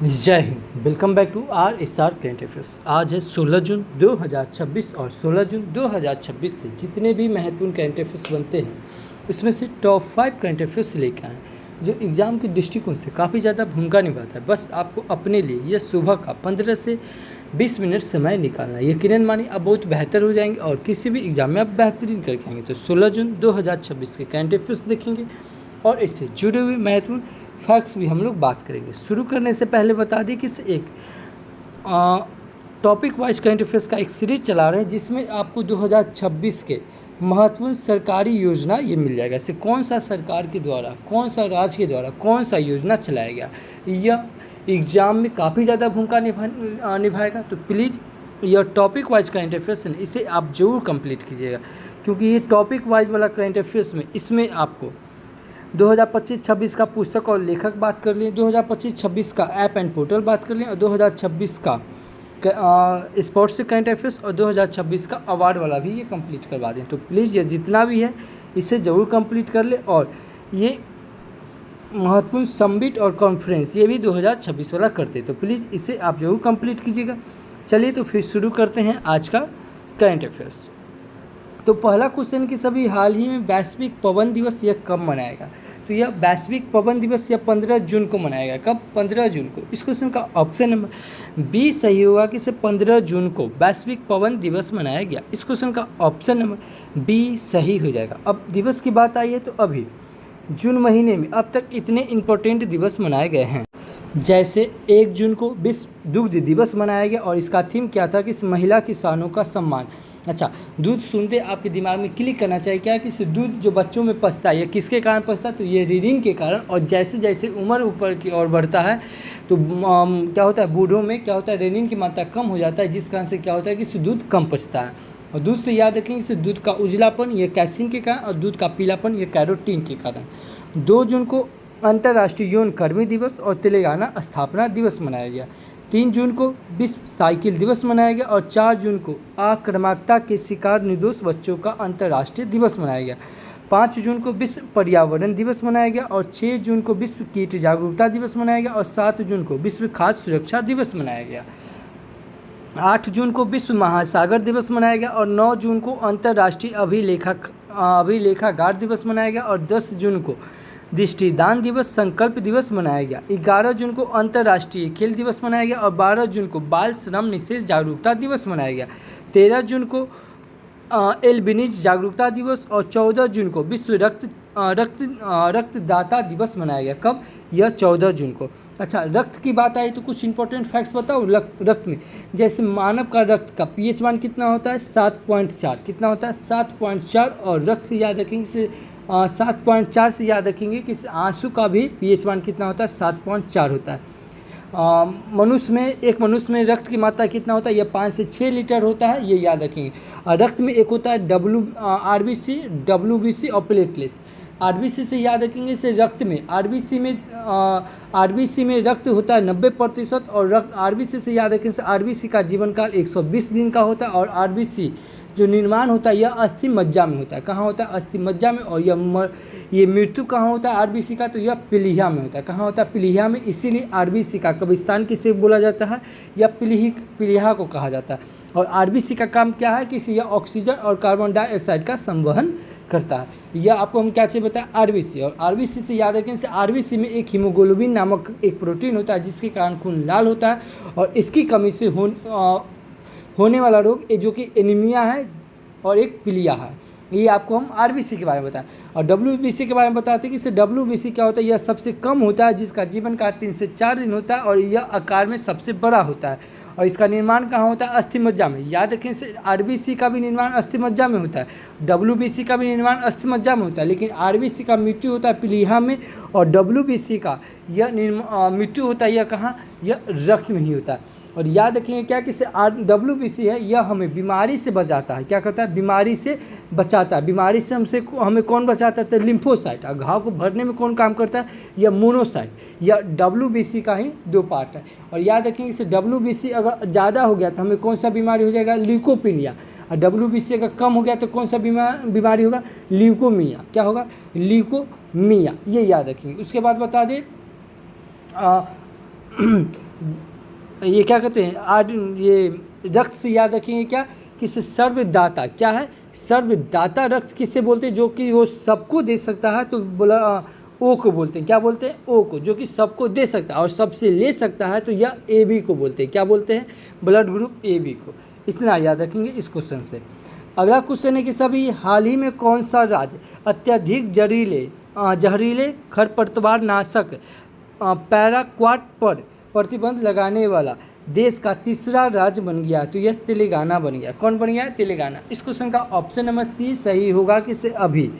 जय हिंद। Welcome back to RSR current affairs. आज है 16 जून 2026 और 16 जून 2026 से जितने भी महत्वपूर्ण करंट अफेयर्स बनते हैं उसमें से टॉप 5 करंट अफेयर्स लेकर आए जो एग्ज़ाम के दृष्टिकोण से काफ़ी ज़्यादा भूमिका निभाता है। बस आपको अपने लिए यह सुबह का 15 से 20 मिनट समय निकालना है। यकीनन मानिए आप बहुत बेहतर हो जाएंगे और किसी भी एग्ज़ाम में आप बेहतरीन करके आएंगे। तो 16 जून 2026 के करंट अफेयर्स देखेंगे और इससे जुड़े हुए महत्वपूर्ण फैक्ट्स भी हम लोग बात करेंगे। शुरू करने से पहले बता दें कि एक टॉपिक वाइज करंट अफेयर्स का एक सीरीज चला रहे हैं जिसमें आपको 2026 के महत्वपूर्ण सरकारी योजना ये मिल जाएगा। इससे कौन सा सरकार के द्वारा, कौन सा राज्य के द्वारा कौन सा योजना चलाया गया, यह एग्ज़ाम में काफ़ी ज़्यादा भूमिका निभाएगा। तो प्लीज़ यह टॉपिक वाइज करंट अफेयर्स है, इसे आप जरूर कंप्लीट कीजिएगा क्योंकि ये टॉपिक वाइज वाला करंट अफेयर्स में इसमें आपको 2025-26 का पुस्तक और लेखक बात कर लिए, 2025-26 का ऐप एंड पोर्टल बात कर लिए और 2026 का स्पोर्ट्स से करंट अफेयर्स और 2026 का अवार्ड वाला भी ये कंप्लीट करवा दें। तो प्लीज़ ये जितना भी है इसे ज़रूर कंप्लीट कर ले। और ये महत्वपूर्ण समिट और कॉन्फ्रेंस ये भी 2026 वाला करते, तो प्लीज़ इसे आप जरूर कंप्लीट कीजिएगा। चलिए तो फिर शुरू करते हैं आज का करंट अफेयर्स। तो पहला क्वेश्चन कि सभी हाल ही में वैश्विक पवन दिवस यह कब मनाएगा। तो यह वैश्विक पवन दिवस यह 15 जून को मनाएगा। कब? 15 जून को। इस क्वेश्चन का ऑप्शन नंबर बी सही होगा कि इसे 15 जून को वैश्विक पवन दिवस मनाया गया। इस क्वेश्चन का ऑप्शन नंबर बी सही हो जाएगा। अब दिवस की बात आई है तो अभी जून महीने में अब तक इतने इम्पोर्टेंट दिवस मनाए गए हैं, जैसे 1 जून को विश्व दुग्ध दिवस मनाया गया और इसका थीम क्या था कि महिला किसानों का सम्मान। अच्छा, दूध सुनते आपके दिमाग में क्लिक करना चाहिए क्या कि इस दूध जो बच्चों में पचता है ये किसके कारण पचता है, तो ये रीडिंग के कारण। और जैसे जैसे उम्र ऊपर की ओर बढ़ता है तो क्या होता है, बूढ़ों में क्या होता है, रेनिन की मात्रा कम हो जाता है, जिस कारण से क्या होता है कि इस दूध कम पचता है। और दूध से याद रखेंगे इस दूध का उजलापन ये कैसीन के कारण और दूध का पीलापन ये कैरोटीन के कारण। 2 जून को अंतर्राष्ट्रीय यौन कर्मी दिवस और तेलंगाना स्थापना दिवस मनाया गया। 3 जून को विश्व साइकिल दिवस मनाया गया और 4 जून को आक्रामकता के शिकार निर्दोष बच्चों का अंतर्राष्ट्रीय दिवस मनाया गया। 5 जून को विश्व पर्यावरण दिवस मनाया गया और 6 जून को विश्व कीट जागरूकता दिवस मनाया गया और 7 जून को विश्व खाद्य सुरक्षा दिवस मनाया गया। 8 जून को विश्व महासागर दिवस मनाया गया और 9 जून को अंतर्राष्ट्रीय अभिलेखागार दिवस मनाया गया और 10 जून को दृष्टिदान दिवस संकल्प दिवस मनाया गया। 11 जून को अंतर्राष्ट्रीय खेल दिवस मनाया गया और 12 जून को बाल श्रम निषेध जागरूकता दिवस मनाया गया। 13 जून को एल्बिनिज जागरूकता दिवस और 14 जून को विश्व रक्तदाता दिवस मनाया गया। कब? यह 14 जून को। अच्छा, रक्त की बात आई तो कुछ इंपॉर्टेंट फैक्ट्स बताओ। रक्त में जैसे मानव का रक्त का पीएच मान कितना होता है? 7.4। कितना होता है? 7.4। और रक्त से याद रखेंगे से 7.4 से याद रखेंगे कि आंसू का भी पीएच मान कितना होता है? 7.4 होता है। एक मनुष्य में रक्त की मात्रा कितना होता है? यह 5 से 6 लीटर होता है, ये याद रखेंगे। रक्त में एक होता है RBC, WBC और प्लेटलेट्स। RBC से याद रखेंगे इसे रक्त में RBC में रक्त होता है 90% और RBC से याद रखेंगे से RBC का जीवन काल 120 दिन का होता है और RBC जो निर्माण होता है यह अस्थि मज्जा में होता है। कहाँ होता है? अस्थि मज्जा में। और ये मृत्यु कहाँ होता है RBC का? तो यह पीलिया में होता है। कहाँ होता है? पीलिया में। इसीलिए RBC का कब्रिस्तान किसे बोला जाता है? या पीलिया को कहा जाता है। और RBC का काम क्या है कि यह ऑक्सीजन और कार्बन डाइऑक्साइड का संवहन करता है। यह आपको हम क्या चाहिए बताएं? RBC। और RBC से याद रखें से RBC में एक हीमोग्लोबिन नामक एक प्रोटीन होता है जिसके कारण खून लाल होता है और इसकी कमी से होने वाला रोग जो कि एनीमिया है और एक पीलिया है। ये आपको हम RBC के बारे में बताएं। और WBC के बारे में बताते हैं कि इससे WBC क्या होता है? यह सबसे कम होता है जिसका जीवन काल 3 से 4 दिन होता है और यह आकार में सबसे बड़ा होता है और इसका निर्माण कहाँ होता है? अस्थि मज्जा में। याद रखें से RBC का भी निर्माण अस्थि मज्जा में होता है, WBC का भी निर्माण अस्थि मज्जा में होता है, लेकिन RBC का मृत्यु होता है पीलिया में और WBC का यह मृत्यु होता है यह कहाँ? यह रक्त में ही होता है। और याद रखेंगे क्या कि WBC है यह हमें बीमारी से बचाता है। क्या करता है? बीमारी से बचाता है। बीमारी से हमें कौन बचाता है? तो लिम्फोसाइट। और घाव को भरने में कौन काम करता है? यह मोनोसाइट। यह WBC का ही 2 पार्ट है। और याद रखेंगे इसे WBC अगर ज़्यादा हो गया तो हमें कौन सा बीमारी हो जाएगा? ल्यूकोपीनिया। और WBC अगर कम हो गया तो कौन सा बीमारी होगा? ल्यूकोमिया। क्या होगा? ल्यूकोमिया। ये याद रखेंगे। उसके बाद बता दें ये क्या कहते हैं ये रक्त से याद रखेंगे क्या, किसे सर्वदाता, क्या है सर्वदाता रक्त किसे बोलते हैं, जो कि वो सबको दे सकता है, तो बोला ओ को बोलते हैं, क्या बोलते हैं ओ को, जो कि सबको दे सकता है और सबसे ले सकता है, तो यह ए बी को बोलते हैं, क्या बोलते हैं ब्लड ग्रुप ए बी को। इतना याद रखेंगे इस क्वेश्चन से। अगला क्वेश्चन है कि सभी हाल ही में कौन सा राज्य अत्यधिक जहरीले खरपतवार नाशक पैराक्वाट पर प्रतिबंध लगाने वाला देश का तीसरा राज्य बन गया, तो यह तेलंगाना बन गया। कौन बन गया है, तेलंगाना। इस क्वेश्चन का ऑप्शन नंबर सी सही होगा कि से अभी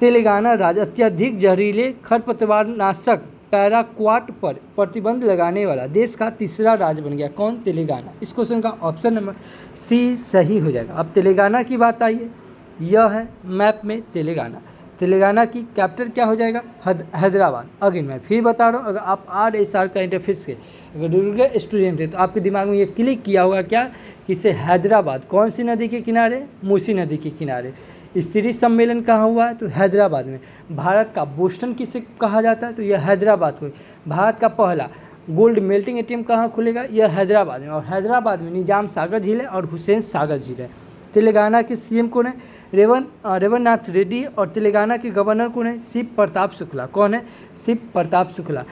तेलंगाना राज्य अत्यधिक जहरीले खरपतवार नाशक पैराक्वाट पर प्रतिबंध लगाने वाला देश का तीसरा राज्य बन गया। कौन, तेलंगाना। इस क्वेश्चन का ऑप्शन नंबर सी सही हो जाएगा। अब तेलंगाना की बात आई है, यह है मैप में तेलंगाना। तेलंगाना की कैपिटल क्या हो जाएगा, हैदराबाद। अगेन मैं फिर बता रहा हूँ, अगर आप RSR करंट अफेयर्स के अगर रेगुलर स्टूडेंट है तो आपके दिमाग में ये क्लिक किया होगा क्या कि इसे हैदराबाद कौन सी नदी के किनारे, मूसी नदी के किनारे। स्त्री सम्मेलन कहाँ हुआ है, तो हैदराबाद में। भारत का बोस्टन किसे कहा जाता है, तो यह हैदराबाद को। भारत का पहला गोल्ड मेल्टिंग एटीएम कहाँ खुलेगा, यह हैदराबाद में। और हैदराबाद में निजाम सागर झील है और हुसैन सागर झील है। तेलंगाना के सीएम कौन है, रेवन्नाथ रेड्डी। और तेलंगाना के गवर्नर कौन है, शिव प्रताप शुक्ला। कौन है, शिव प्रताप शुक्ला।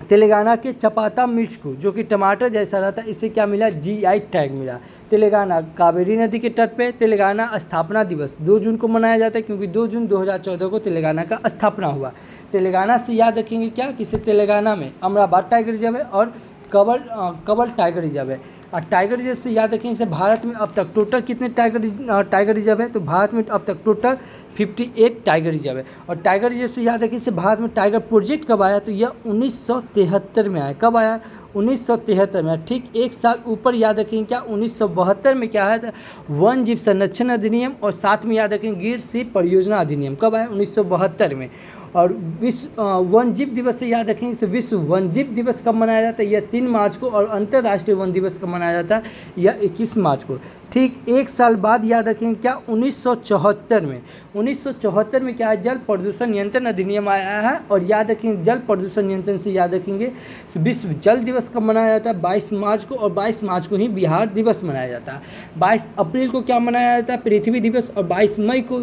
तेलंगाना के चपाता मिर्च को, जो कि टमाटर जैसा रहता है, इसे क्या मिला, GI टैग मिला। तेलंगाना कावेरी नदी के तट पे तेलंगाना स्थापना दिवस 2 जून को मनाया जाता है, क्योंकि 2 जून 2014 को तेलंगाना का स्थापना हुआ। तेलंगाना से याद रखेंगे क्या, किसी तेलंगाना में अमराबाद टाइगर रिजर्व है और कबल टाइगर रिजर्व है। और टाइगर रिजर्व से याद रखेंगे, जैसे भारत में अब तक टोटल कितने टाइगर रिजर्व है, तो भारत में अब तक टोटल 58 टाइगर रिजर्व है। और टाइगर रिजर्व से याद रखें, भारत में टाइगर प्रोजेक्ट कब आया, तो यह 1973 में आया। कब आया, 1973 में। ठीक एक साल ऊपर याद रखेंगे क्या, 1972 में क्या आया था, वन जीव संरक्षण अधिनियम। और साथ में याद रखेंगे गिर सीप परियोजना अधिनियम। कब आया, 1972 में। और विश्व वन जीव दिवस से याद रखेंगे, से विश्व वन जीव दिवस कब मनाया जाता है, यह 3 मार्च को। और अंतर्राष्ट्रीय वन दिवस कब मनाया जाता है, यह 21 मार्च को। ठीक एक साल बाद याद रखेंगे क्या, 1974 में। 1974 में क्या है, जल प्रदूषण नियंत्रण अधिनियम आया है। और याद रखेंगे जल प्रदूषण नियंत्रण से याद रखेंगे विश्व जल दिवस कब मनाया जाता है, 22 मार्च को। और 22 मार्च को ही बिहार दिवस मनाया जाता है। 22 अप्रैल को क्या मनाया जाता है, पृथ्वी दिवस। और 22 मई को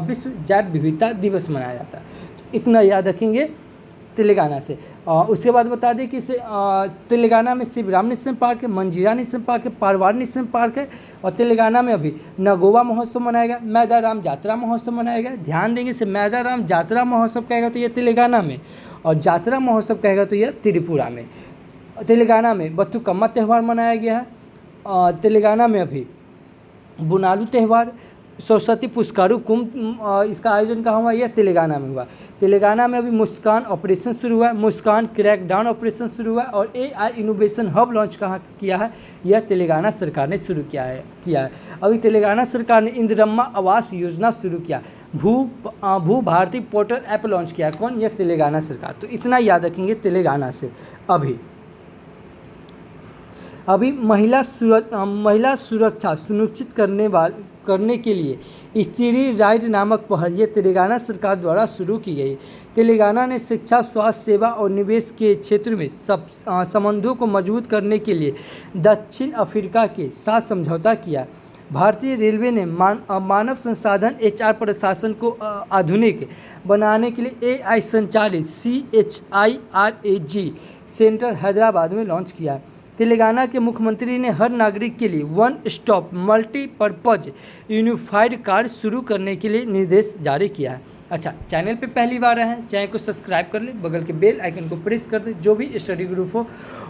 विश्व जैव विविधता दिवस मनाया जाता है। इतना याद रखेंगे तेलंगाना से। उसके बाद बता दें कि तेलंगाना में शिवराम नेशनल पार्क है, मंजीरा नेशनल पार्क है, पारवार नेशनल पार्क है। और तेलंगाना में अभी नगोवा महोत्सव मनाया गया, मैदाराम जात्रा महोत्सव मनाया गया। ध्यान देंगे, से मैदाराम जात्रा महोत्सव कहेगा तो यह तेलंगाना में, और जात्रा महोत्सव कहेगा तो यह त्रिपुरा में। तेलंगाना में बथुकम्मा त्यौहार मनाया गया है। तेलंगाना में अभी बुनालू त्यौहार, सरस्वती पुष्करू कुंभ, इसका आयोजन कहाँ हुआ, यह तेलंगाना में हुआ। तेलंगाना में अभी मुस्कान ऑपरेशन शुरू हुआ है, मुस्कान क्रैकडाउन ऑपरेशन शुरू हुआ है। और AI इनोवेशन हब लॉन्च कहाँ किया है, यह तेलंगाना सरकार ने शुरू किया है। अभी तेलंगाना सरकार ने इंदिरम्मा आवास योजना शुरू किया। भू भारती पोर्टल ऐप लॉन्च किया। कौन, यह तेलंगाना सरकार। तो इतना याद रखेंगे तेलंगाना से। अभी महिला सुरक्षा सुनिश्चित करने के लिए स्त्री राइट नामक पहल ये तेलंगाना सरकार द्वारा शुरू की गई। तेलंगाना ने शिक्षा, स्वास्थ्य सेवा और निवेश के क्षेत्र में संबंधों को मजबूत करने के लिए दक्षिण अफ्रीका के साथ समझौता किया। भारतीय रेलवे ने मानव संसाधन HR प्रशासन को आधुनिक बनाने के लिए AI संचालित CHIRAG सेंटर हैदराबाद में लॉन्च किया। तेलंगाना के मुख्यमंत्री ने हर नागरिक के लिए one stop multipurpose unified card शुरू करने के लिए निर्देश जारी किया है। अच्छा, चैनल पे पहली बार आए हैं, चैनल को सब्सक्राइब कर ले, बगल के बेल आइकन को प्रेस कर दे। जो भी स्टडी ग्रुप हो,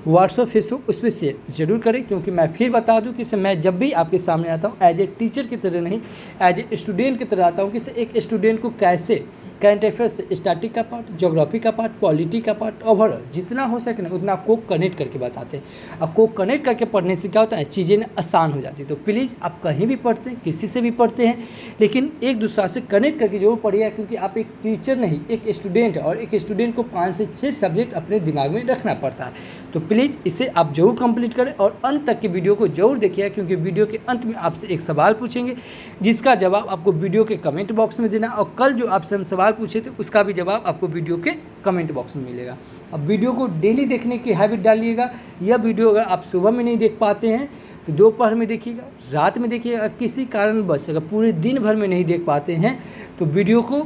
व्हाट्सअप, फेसबुक, उस पर शेयर जरूर करें। क्योंकि मैं फिर बता दूं कि मैं जब भी आपके सामने आता हूं, एज ए टीचर की तरह नहीं, एज ए स्टूडेंट की तरह आता हूं कि एक स्टूडेंट को कैसे करंट अफेयर्स से स्टैटिक का पार्ट, ज्योग्राफी का पार्ट, पॉलिटी का पार्ट, ओवरऑल जितना हो सके ना उतना आपको कनेक्ट करके बताते हैं। आपको कनेक्ट करके पढ़ने से क्या होता है, चीज़ें आसान हो जाती है। तो प्लीज़ आप कहीं भी पढ़ते हैं, किसी से भी पढ़ते हैं, लेकिन एक दूसरा से कनेक्ट करके जरूर पढ़िए, क्योंकि क्योंकि आप एक टीचर नहीं, एक स्टूडेंट है, और एक स्टूडेंट को 5 से 6 सब्जेक्ट अपने दिमाग में रखना पड़ता है। तो प्लीज़ इसे आप जरूर कंप्लीट करें और अंत तक की वीडियो को जरूर देखिए, क्योंकि वीडियो के अंत में आपसे एक सवाल पूछेंगे जिसका जवाब आपको वीडियो के कमेंट बॉक्स में देना, और कल जो आपसे हम सवाल पूछे थे उसका भी जवाब आपको वीडियो के कमेंट बॉक्स में मिलेगा। अब वीडियो को डेली देखने की हैबिट डालिएगा। यह वीडियो अगर आप सुबह में नहीं देख पाते हैं तो दोपहर में देखिएगा, रात में देखिएगा, किसी कारणवश अगर पूरे दिन भर में नहीं देख पाते हैं तो वीडियो को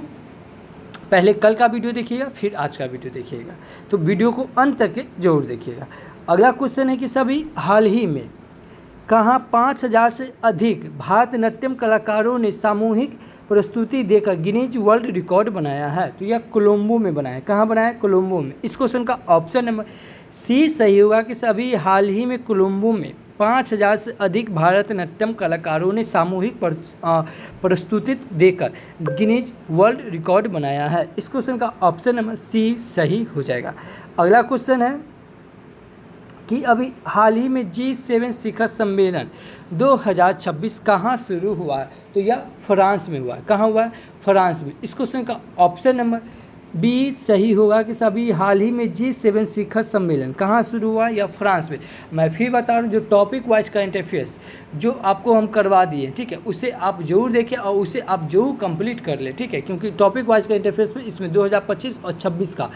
पहले कल का वीडियो देखिएगा, फिर आज का वीडियो देखिएगा। तो वीडियो को अंत तक जरूर देखिएगा। अगला क्वेश्चन है कि सभी हाल ही में कहाँ 5000 से अधिक भारतनाट्यम कलाकारों ने सामूहिक प्रस्तुति देकर गिनीज वर्ल्ड रिकॉर्ड बनाया है? तो यह कोलंबो में बनाया है। कहाँ बनाया है? कोलंबो में। इस क्वेश्चन का ऑप्शन नंबर सी सही होगा कि सभी हाल ही में कोलंबो में 5000 से अधिक भारतनाट्यम कलाकारों ने सामूहिक प्रस्तुति देकर गिनीज वर्ल्ड रिकॉर्ड बनाया है। इस क्वेश्चन का ऑप्शन नंबर सी सही हो जाएगा। अगला क्वेश्चन है कि अभी हाल ही में G7 शिखर सम्मेलन 2026 कहाँ शुरू हुआ है? तो यह फ्रांस में हुआ है। कहाँ हुआ है? फ्रांस में। इस क्वेश्चन का ऑप्शन नंबर बी सही होगा कि सभी हाल ही में G7 शिखर सम्मेलन कहाँ शुरू हुआ है? या फ्रांस में। मैं फिर बता रहा हूँ, जो टॉपिक वाइज करंट अफेयर्स जो आपको हम करवा दिए, ठीक है, उसे आप जरूर देखें और उसे आप जरूर कंप्लीट कर लें, ठीक है, क्योंकि टॉपिक वाइज करंट अफेयर्स में इसमें 2025 और 26 का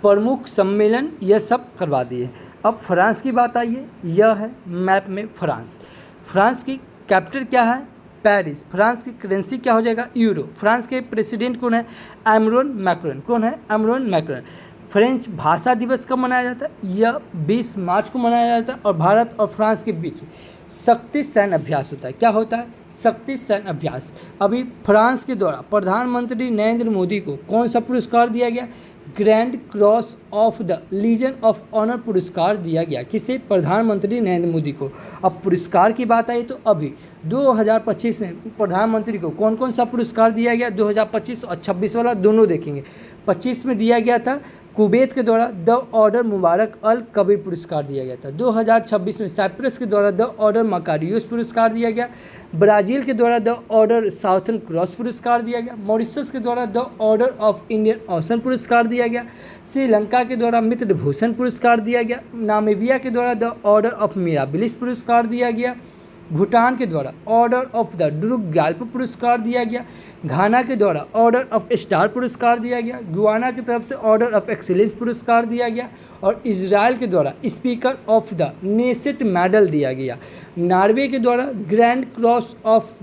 प्रमुख सम्मेलन यह सब करवा दिए। अब फ्रांस की बात आई है, यह है मैप में फ्रांस। फ्रांस की कैपिटल क्या है? पेरिस। फ्रांस की करेंसी क्या हो जाएगा? यूरो। फ्रांस के प्रेसिडेंट कौन है? एमरोन मैक्रोन। कौन है? एमरोन मैक्रोन। फ्रेंच भाषा दिवस कब मनाया जाता है? यह 20 मार्च को मनाया जाता है और भारत और फ्रांस के बीच शक्ति सैन्य अभ्यास होता है। क्या होता है? शक्ति सैन्य अभ्यास। अभी फ्रांस के द्वारा प्रधानमंत्री नरेंद्र मोदी को कौन सा पुरस्कार दिया गया? Grand cross of the legion of honour पुरस्कार दिया गया। किसे? प्रधानमंत्री नरेंद्र मोदी को। अब पुरस्कार की बात आई तो अभी 2025 में प्रधानमंत्री को कौन कौन सा पुरस्कार दिया गया? 2025 और 26 वाला दोनों देखेंगे। 25 में दिया गया था कुवैत के द्वारा द ऑर्डर मुबारक अल कबीर पुरस्कार दिया गया था। 2026 में साइप्रस के द्वारा द ऑर्डर मकारियोस पुरस्कार दिया गया। ब्राज़ील के द्वारा द ऑर्डर साउथर्न क्रॉस पुरस्कार दिया गया। मॉरिशस के द्वारा the order of Indian ocean पुरस्कार दिया गया। श्रीलंका के द्वारा मित्र भूषण पुरस्कार दिया गया। नामीबिया के द्वारा द ऑर्डर ऑफ मिराबिलिस पुरस्कार दिया गया। भूटान के द्वारा ऑर्डर ऑफ द ड्रुकग्याल्प पुरस्कार दिया गया। घाना के द्वारा ऑर्डर ऑफ स्टार पुरस्कार दिया गया। गुआना की तरफ से ऑर्डर ऑफ एक्सीलेंस पुरस्कार दिया गया और इजराइल के द्वारा speaker of the Knesset medal दिया गया। नॉर्वे के द्वारा grand cross of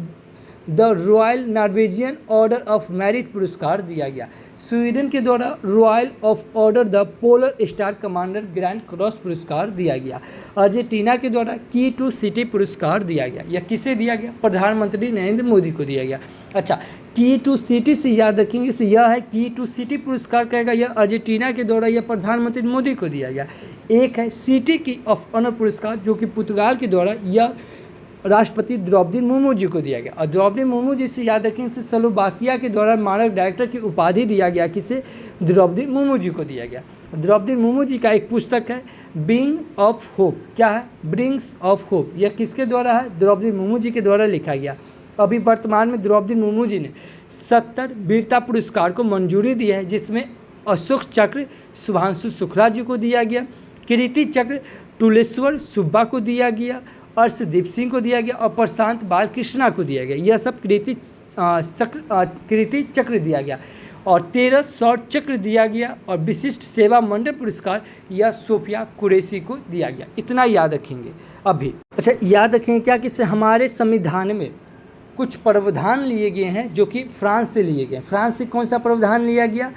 the royal Norwegian order of merit पुरस्कार दिया गया। स्वीडन के द्वारा royal of order the polar star commander grand cross पुरस्कार दिया गया। अर्जेंटीना के द्वारा की टू सिटी पुरस्कार दिया गया। यह किसे दिया गया? प्रधानमंत्री नरेंद्र मोदी को दिया गया। अच्छा, की टू सिटी से याद रखेंगे, से यह है की टू सिटी पुरस्कार कहेगा, यह अर्जेंटीना के द्वारा यह प्रधानमंत्री मोदी को दिया गया। एक है सिटी की ऑफ ऑनर पुरस्कार जो कि पुर्तगाल के द्वारा यह राष्ट्रपति द्रौपदी मुर्मू जी को दिया गया। और द्रौपदी मुर्मू जी से याद रखें, इसे स्लोवाकिया के द्वारा मानक डायरेक्टर की उपाधि दिया गया। किसे? द्रौपदी मुर्मू जी को दिया गया। द्रौपदी मुर्मू जी का एक पुस्तक है ब्रिंग ऑफ होप। क्या है? Brings of hope. यह किसके द्वारा है? द्रौपदी मुर्मू जी के द्वारा लिखा गया। अभी वर्तमान में द्रौपदी मुर्मू जी ने 70 वीरता पुरस्कार को मंजूरी दी है, जिसमें अशोक चक्र शुभांशु शुक्ला जी को दिया गया, कीर्ति चक्र तुलेश्वर सुब्बा को दिया गया, अर्शदीप सिंह को दिया गया और प्रशांत बालकृष्णा को दिया गया। यह सब कीर्ति चक्र दिया गया और 13 शौर्य चक्र दिया गया और विशिष्ट सेवा मंडल पुरस्कार यह सोफिया कुरैशी को दिया गया। इतना याद रखेंगे अभी। अच्छा, याद रखेंगे क्या कि हमारे संविधान में कुछ प्रावधान लिए गए हैं जो कि फ्रांस से लिए गए। फ्रांस से कौन सा प्रावधान लिया गया?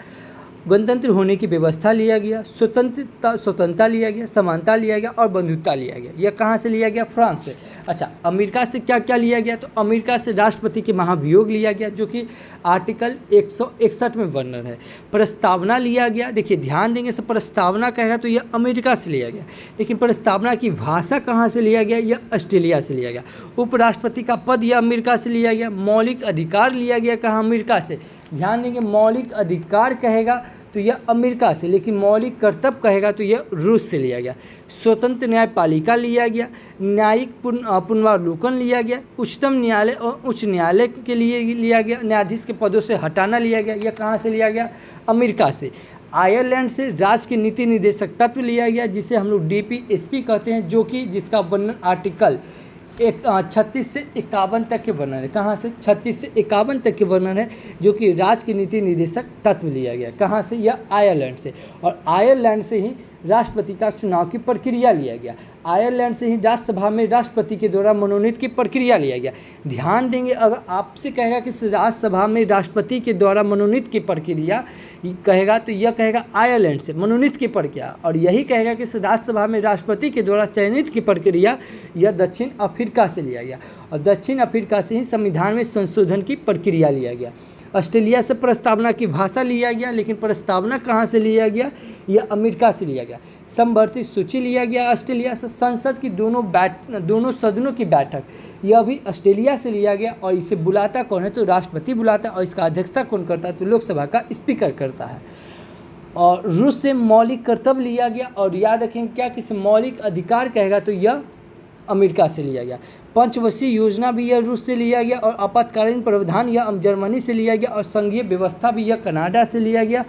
गणतंत्र होने की व्यवस्था लिया गया, स्वतंत्रता लिया गया, समानता लिया गया और बंधुता लिया गया। यह कहाँ से लिया गया? फ्रांस से। अच्छा, अमेरिका से क्या क्या लिया गया? तो अमेरिका से राष्ट्रपति के महाभियोग लिया गया जो कि आर्टिकल 161 में वर्णन है। प्रस्तावना लिया गया। देखिए ध्यान देंगे, सब प्रस्तावना कहेगा तो यह अमेरिका से लिया गया, लेकिन प्रस्तावना की भाषा कहाँ से लिया गया? यह ऑस्ट्रेलिया से लिया गया। उपराष्ट्रपति का पद यह अमेरिका से लिया गया। मौलिक अधिकार लिया गया कहाँ? अमेरिका से। ध्यान देंगे, मौलिक अधिकार कहेगा तो यह अमेरिका से, लेकिन मौलिक कर्तव्य कहेगा तो यह रूस से लिया गया। स्वतंत्र न्यायपालिका लिया गया, न्यायिक पुनरावलोकन लिया गया, उच्चतम न्यायालय और उच्च न्यायालय के लिए लिया गया, न्यायाधीश के पदों से हटाना लिया गया। यह कहाँ से लिया गया? अमेरिका से। आयरलैंड से राज्य के नीति निर्देशक तत्व लिया गया, जिसे हम लोग DPSP कहते हैं, जो कि जिसका वर्णन आर्टिकल 36 से 51 तक के वर्णन है। कहाँ से? 36 से 51 तक के वर्णन है, जो कि राज्य के नीति निर्देशक तत्व लिया गया। कहाँ से? यह आयरलैंड से। और आयरलैंड से ही राष्ट्रपति का चुनाव की प्रक्रिया लिया गया। आयरलैंड से ही राज्यसभा में राष्ट्रपति के द्वारा मनोनीत की प्रक्रिया लिया गया। ध्यान देंगे, अगर आपसे कहेगा कि राज्यसभा में राष्ट्रपति के द्वारा मनोनीत की प्रक्रिया कहेगा तो यह कहेगा आयरलैंड से मनोनीत की प्रक्रिया, और यही कहेगा कि राज्यसभा में राष्ट्रपति के द्वारा चयनित की प्रक्रिया यह दक्षिण अफ्रीका से लिया गया। और दक्षिण अफ्रीका से ही संविधान में संशोधन की प्रक्रिया लिया गया। ऑस्ट्रेलिया से प्रस्तावना की भाषा लिया गया, लेकिन प्रस्तावना कहाँ से लिया गया? यह अमेरिका से लिया गया। समवर्ती सूची लिया गया ऑस्ट्रेलिया से। संसद की दोनों सदनों की बैठक यह भी ऑस्ट्रेलिया से लिया गया, और इसे बुलाता कौन है? तो राष्ट्रपति बुलाता है, और इसका अध्यक्षता कौन करता है? तो लोकसभा का स्पीकर करता है। और रूस से मौलिक कर्तव्य लिया गया, और याद रखेंगे क्या कि मौलिक अधिकार कहेगा तो यह अमेरिका से लिया गया। पंचवर्षीय योजना भी यह रूस से लिया गया, और आपातकालीन प्रावधान यह जर्मनी से लिया गया, और संघीय व्यवस्था भी यह कनाडा से लिया गया।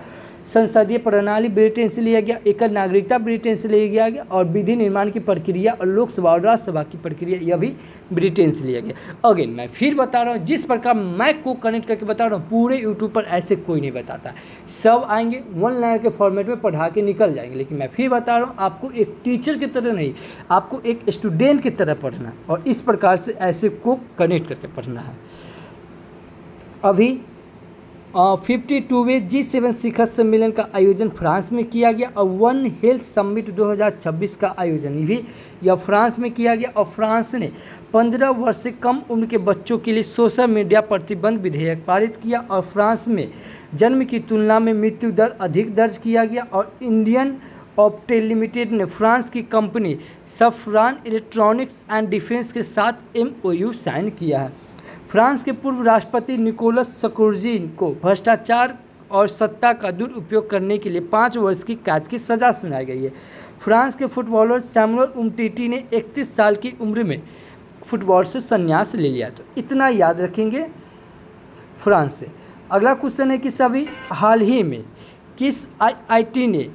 संसदीय प्रणाली ब्रिटेन से लिया गया, एकल नागरिकता ब्रिटेन से लिया गया, और विधि निर्माण की प्रक्रिया और लोकसभा और राज्यसभा की प्रक्रिया यह भी ब्रिटेन से लिया गया। अगेन मैं फिर बता रहा हूँ, जिस प्रकार मैं को कनेक्ट करके बता रहा हूँ, पूरे यूट्यूब पर ऐसे कोई नहीं बताता। सब आएंगे वन लाइन के फॉर्मेट में पढ़ा के निकल जाएंगे, लेकिन मैं फिर बता रहा हूँ, आपको एक टीचर की तरह नहीं, आपको एक स्टूडेंट की तरह पढ़ना, और इस प्रकार से ऐसे को कनेक्ट करके पढ़ना है। अभी 52वें G7 शिखर सम्मेलन का आयोजन फ्रांस में किया गया, और वन हेल्थ समिट 2026 का आयोजन भी यह फ्रांस में किया गया। और फ्रांस ने 15 वर्ष से कम उम्र के बच्चों के लिए सोशल मीडिया प्रतिबंध विधेयक पारित किया, और फ्रांस में जन्म की तुलना में मृत्यु दर अधिक दर्ज किया गया। और इंडियन ऑप्टेल लिमिटेड ने फ्रांस की कंपनी सफ्रान इलेक्ट्रॉनिक्स एंड डिफेंस के साथ MOU साइन किया है। फ्रांस के पूर्व राष्ट्रपति निकोलस सरकोजी को भ्रष्टाचार और सत्ता का दुरुपयोग करने के लिए 5 वर्ष की कैद की सज़ा सुनाई गई है। फ्रांस के फुटबॉलर सैमुअल उमटीटी ने 31 साल की उम्र में फुटबॉल से संन्यास ले लिया। तो इतना याद रखेंगे फ्रांस से। अगला क्वेश्चन है कि सभी हाल ही में किस IIT ने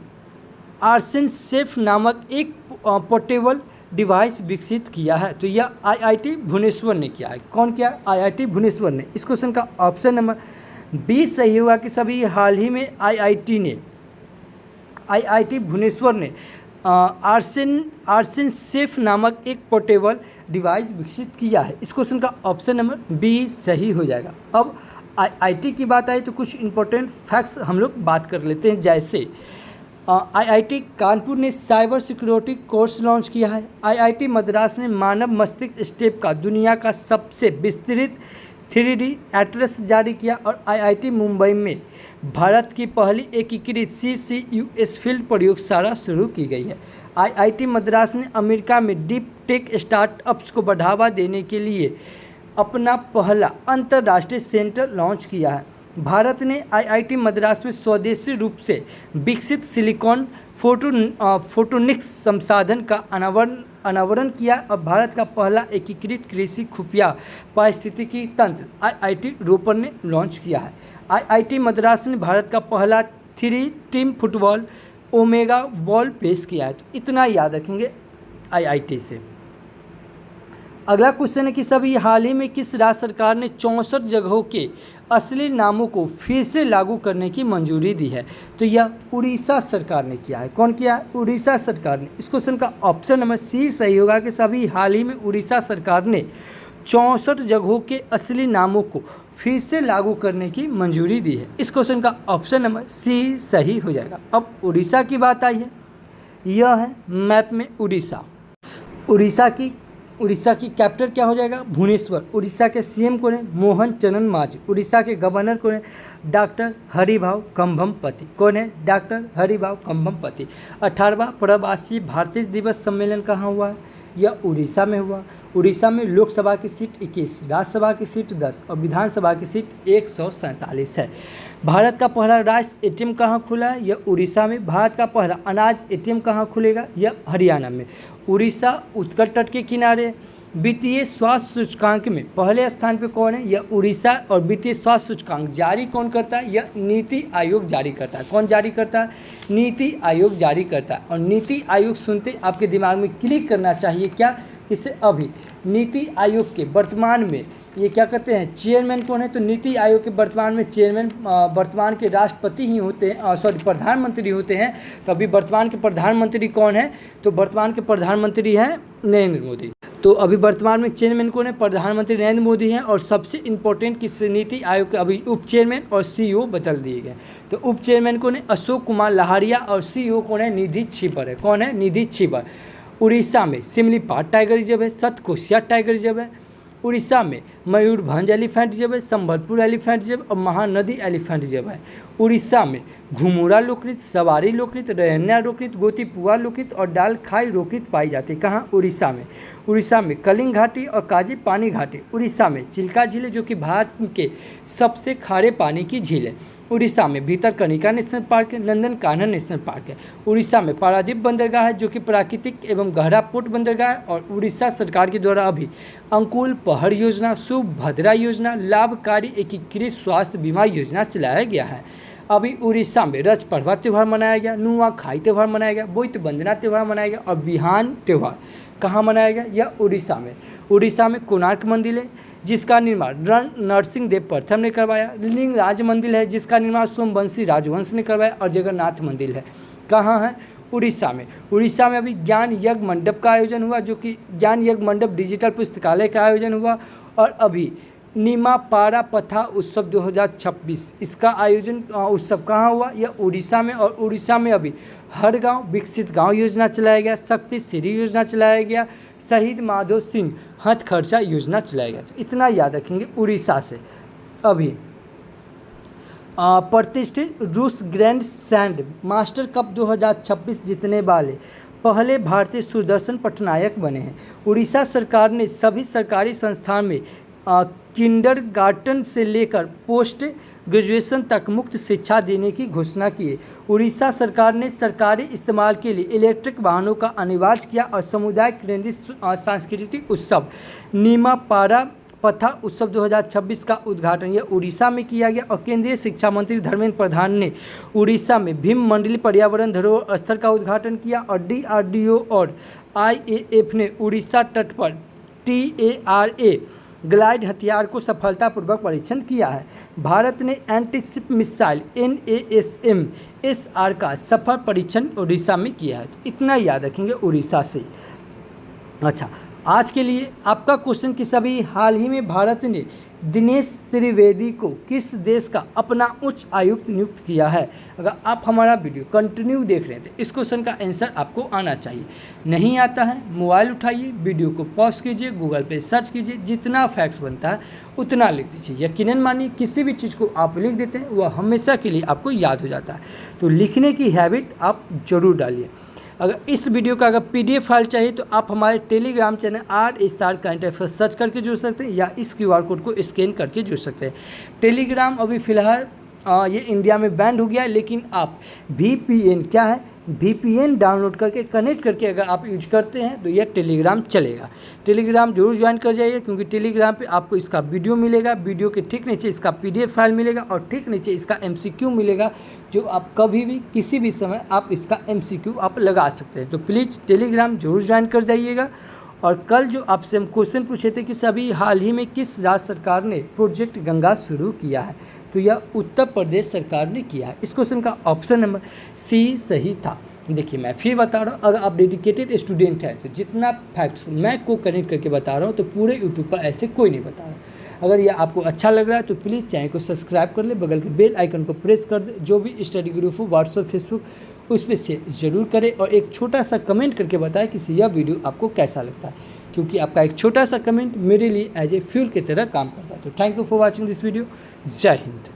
आर्सेन सेफ नामक एक पोर्टेबल डिवाइस विकसित किया है? तो यह IIT भुवनेश्वर ने किया है। कौन किया? IIT भुवनेश्वर ने। इस क्वेश्चन का ऑप्शन नंबर 20 सही होगा कि सभी हाल ही में IIT भुवनेश्वर ने आर्सेन सेफ नामक एक पोर्टेबल डिवाइस विकसित किया है। इस क्वेश्चन का ऑप्शन नंबर 20 सही हो जाएगा। अब IIT की बात आई तो कुछ इंपॉर्टेंट फैक्ट्स हम लोग बात कर लेते हैं। जैसे IIT कानपुर ने साइबर सिक्योरिटी कोर्स लॉन्च किया है। IIT मद्रास ने मानव मस्तिष्क स्टेप का दुनिया का सबसे विस्तृत 3D एड्रेस जारी किया। और IIT मुंबई में भारत की पहली एकीकृत CCUS फील्ड प्रयोगशाला शुरू की गई है। IIT मद्रास ने अमेरिका में डीप टेक स्टार्टअप्स को बढ़ावा देने के लिए अपना पहला अंतर्राष्ट्रीय सेंटर लॉन्च किया है। भारत ने IIT मद्रास में स्वदेशी रूप से विकसित सिलिकॉन फोटोनिक्स संसाधन का अनावरण किया, और भारत का पहला एकीकृत कृषि खुफिया पारिस्थितिकी तंत्र IIT रोपर ने लॉन्च किया है। IIT मद्रास ने भारत का पहला 3 टीम फुटबॉल ओमेगा बॉल पेश किया है। तो इतना याद रखेंगे IIT से। अगला क्वेश्चन है कि सभी हाल ही में किस राज्य सरकार ने 64 जगहों के असली नामों को फिर से लागू करने की मंजूरी दी है? तो यह उड़ीसा सरकार ने किया है। कौन किया है? उड़ीसा सरकार ने। इस क्वेश्चन का ऑप्शन नंबर C सही होगा कि सभी हाल ही में उड़ीसा सरकार ने 64 जगहों के असली नामों को फिर से लागू करने की मंजूरी दी है। इस क्वेश्चन का ऑप्शन नंबर C सही हो जाएगा। अब उड़ीसा की बात आई है। यह है मैप में उड़ीसा। उड़ीसा की कैपिटल क्या हो जाएगा? भुवनेश्वर। उड़ीसा के CM कौन है? मोहन चरण मांझी। उड़ीसा के गवर्नर कौन है? डॉक्टर हरिभाऊ कंभमपति। कौन है? डॉक्टर हरिभाऊ कंभमपति। 18वां प्रवासी भारतीय दिवस सम्मेलन कहाँ हुआ है? यह उड़ीसा में हुआ। उड़ीसा में लोकसभा की सीट 21, राज्यसभा की सीट 10 और विधानसभा की सीट 147 है। भारत का पहला राष्ट्रीय एटीएम कहाँ खुला है? यह उड़ीसा में। भारत का पहला अनाज एटीएम कहाँ खुलेगा? यह हरियाणा में। उड़ीसा उत्कल तट के किनारे। वित्तीय स्वास्थ्य सूचकांक में पहले स्थान पे कौन है? यह उड़ीसा। और वित्तीय स्वास्थ्य सूचकांक जारी कौन करता है? यह नीति आयोग जारी करता है। कौन जारी करता है? नीति आयोग जारी करता है। और नीति आयोग सुनते आपके दिमाग में क्लिक करना चाहिए क्या? इसे अभी नीति आयोग के वर्तमान में ये क्या कहते हैं, चेयरमैन कौन है? तो नीति आयोग के वर्तमान में चेयरमैन वर्तमान के राष्ट्रपति ही होते हैं, प्रधानमंत्री होते हैं। तो अभी वर्तमान के प्रधानमंत्री कौन है? तो वर्तमान के प्रधानमंत्री हैं नरेंद्र मोदी। तो अभी वर्तमान में चेयरमैन कौन है? प्रधानमंत्री नरेंद्र मोदी हैं। और सबसे इम्पोर्टेंट किस नीति आयोग के अभी उप चेयरमैन और सीईओ बदल दिए गए। तो उप चेयरमैन कौन है? अशोक कुमार लहारिया। और सीईओ कौन है? निधि छिबर है। कौन है? निधि छिबर। उड़ीसा में सिमलीपाल टाइगर रिजर्व है, सतकोशिया टाइगर रिजर्व है। उड़ीसा में मयूरभंज एलिफेंट रिजर्व है, संबलपुर एलिफेंट रिजर्व और महानदी एलिफेंट रिजर्व है। उड़ीसा में घुमुरा लोकनृत्य, सवारी लोकनृत्य, रैन्या लोकनृत्य, गोतीपुआ लोकनृत्य और डालखाई लोकनृत्य पाई जाती है। कहाँ? उड़ीसा में। उड़ीसा में कलिंग घाटी और काजी पानी घाटी। उड़ीसा में चिल्का झील है जो कि भारत के सबसे खारे पानी की झील है। उड़ीसा में भीतरकनिका नेशनल पार्क है, नंदन कानन नेशनल पार्क है। उड़ीसा में पारादीप बंदरगाह है जो कि प्राकृतिक एवं गहरा पोर्ट बंदरगाह है। और उड़ीसा सरकार के द्वारा अभी अंकुल पहर योजना, सुभद्रा योजना, लाभकारी एकीकृत स्वास्थ्य बीमा योजना चलाया गया है। अभी उड़ीसा में रज पर्वा त्यौहार मनाया गया, नुआखाई त्यौहार मनाया गया, बोइत वंदना त्यौहार मनाया गया और बिहान त्यौहार कहाँ मनाया गया? यह उड़ीसा में। उड़ीसा में कोणार्क मंदिर है जिसका निर्माण नरसिंह देव प्रथम ने करवाया। लिंगराज मंदिर है जिसका निर्माण सोमवंशी राजवंश ने करवाया। और जगन्नाथ मंदिर है। कहाँ है? उड़ीसा में। उड़ीसा में अभी ज्ञान यज्ञ मंडप का आयोजन हुआ जो कि ज्ञान यज्ञ मंडप डिजिटल पुस्तकालय का आयोजन हुआ। और अभी नीमा पारा पथा उत्सव 2026 इसका आयोजन उत्सव कहाँ हुआ? यह उड़ीसा में। और उड़ीसा में अभी हर गांव विकसित गांव योजना चलाया गया, शक्ति श्री योजना चलाया गया, शहीद माधो सिंह हथखर्चा योजना चलाया गया। तो इतना याद रखेंगे उड़ीसा से। अभी प्रतिष्ठित रूस ग्रैंड सैंड मास्टर कप 2026 जीतने वाले पहले भारतीय सुदर्शन पटनायक बने हैं। उड़ीसा सरकार ने सभी सरकारी संस्थान में किंडरगार्टन से लेकर पोस्ट ग्रेजुएशन तक मुफ्त शिक्षा देने की घोषणा की है। उड़ीसा सरकार ने सरकारी इस्तेमाल के लिए इलेक्ट्रिक वाहनों का अनिवार्य किया। और समुदाय केंद्रित सांस्कृतिक उत्सव नीमा पारा पथा उत्सव 2026 का उद्घाटन यह उड़ीसा में किया गया। और केंद्रीय शिक्षा मंत्री धर्मेंद्र प्रधान ने उड़ीसा में भीम मंडली पर्यावरण धरोहर स्थल का उद्घाटन किया। और DRDO और IAF ने उड़ीसा तट पर TARA ग्लाइड हथियार सफलतापूर्वक परीक्षण किया है। भारत ने एंटीशिप मिसाइल NASM-SR का सफल परीक्षण उड़ीसा में किया है। तो इतना याद रखेंगे उड़ीसा से। अच्छा, आज के लिए आपका क्वेश्चन कि सभी हाल ही में भारत ने दिनेश त्रिवेदी को किस देश का अपना उच्च आयुक्त नियुक्त किया है। अगर आप हमारा वीडियो कंटिन्यू देख रहे हैं तो इस क्वेश्चन का आंसर आपको आना चाहिए। नहीं आता है, मोबाइल उठाइए, वीडियो को पॉज कीजिए, गूगल पे सर्च कीजिए, जितना फैक्ट्स बनता है उतना लिख दीजिए। यकीनन मानिए किसी भी चीज़ को आप लिख देते हैं वह हमेशा के लिए आपको याद हो जाता है। तो लिखने की हैबिट आप जरूर डालिए। अगर इस वीडियो का PDF फाइल चाहिए तो आप हमारे Telegram channel RSR current affairs search करके जुड़ सकते हैं या इस QR कोड को स्कैन करके जुड़ सकते हैं। टेलीग्राम अभी फ़िलहाल ये इंडिया में बैन हो गया है, लेकिन आप VPN क्या है VPN डाउनलोड करके कनेक्ट करके अगर आप यूज करते हैं तो यह टेलीग्राम चलेगा। टेलीग्राम जरूर ज्वाइन कर जाइए क्योंकि टेलीग्राम पे आपको इसका वीडियो मिलेगा, वीडियो के ठीक नीचे इसका PDF फाइल मिलेगा और ठीक नीचे इसका MCQ मिलेगा जो आप कभी भी किसी भी समय आप इसका MCQ आप लगा सकते हैं। तो प्लीज़ टेलीग्राम जरूर ज्वाइन कर जाइएगा। और कल जो आपसे हम क्वेश्चन पूछे थे कि सभी हाल ही में किस राज्य सरकार ने प्रोजेक्ट गंगा शुरू किया है, तो यह उत्तर प्रदेश सरकार ने किया है। इस क्वेश्चन का ऑप्शन नंबर C सही था। देखिए मैं फिर बता रहा हूँ, अगर आप डेडिकेटेड स्टूडेंट हैं तो जितना फैक्ट्स मैं को कनेक्ट करके बता रहा हूँ तो पूरे यूट्यूब पर ऐसे कोई नहीं बता रहा। अगर यह आपको अच्छा लग रहा है तो प्लीज़ चैनल को सब्सक्राइब कर ले, बगल के बेल आइकन को प्रेस कर दे। जो भी स्टडी ग्रुप हो व्हाट्सएप फेसबुक उस पर से ज़रूर करें और एक छोटा सा कमेंट करके बताएं कि यह वीडियो आपको कैसा लगता है, क्योंकि आपका एक छोटा सा कमेंट मेरे लिए एज ए फ्यूल की तरह काम करता है। तो thank you for watching this video. जय हिंद।